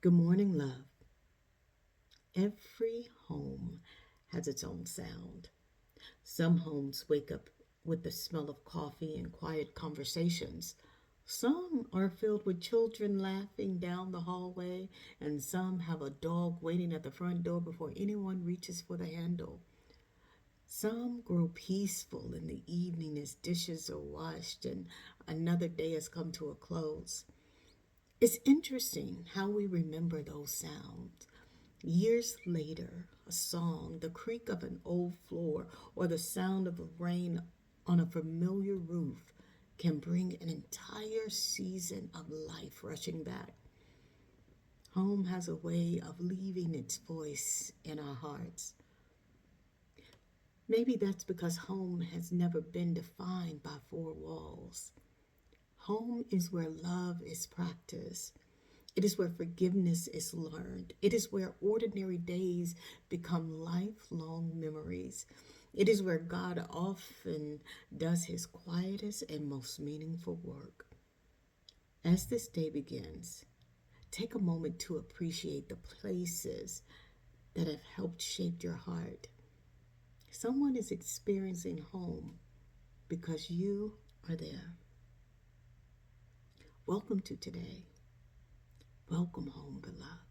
Good morning, love. Every home has its own sound. Some homes wake up with the smell of coffee and quiet conversations. Some are filled with children laughing down the hallway, and some have a dog waiting at the front door before anyone reaches for the handle. Some grow peaceful in the evening as dishes are washed and another day has come to a close. It's interesting how we remember those sounds. Years later, a song, the creak of an old floor, or the sound of rain on a familiar roof can bring an entire season of life rushing back. Home has a way of leaving its voice in our hearts. Maybe that's because home has never been defined by four walls. Home is where love is practiced. It is where forgiveness is learned. It is where ordinary days become lifelong memories. It is where God often does his quietest and most meaningful work. As this day begins, take a moment to appreciate the places that have helped shape your heart. Someone is experiencing home because you are there. Welcome to today. Welcome home, beloved.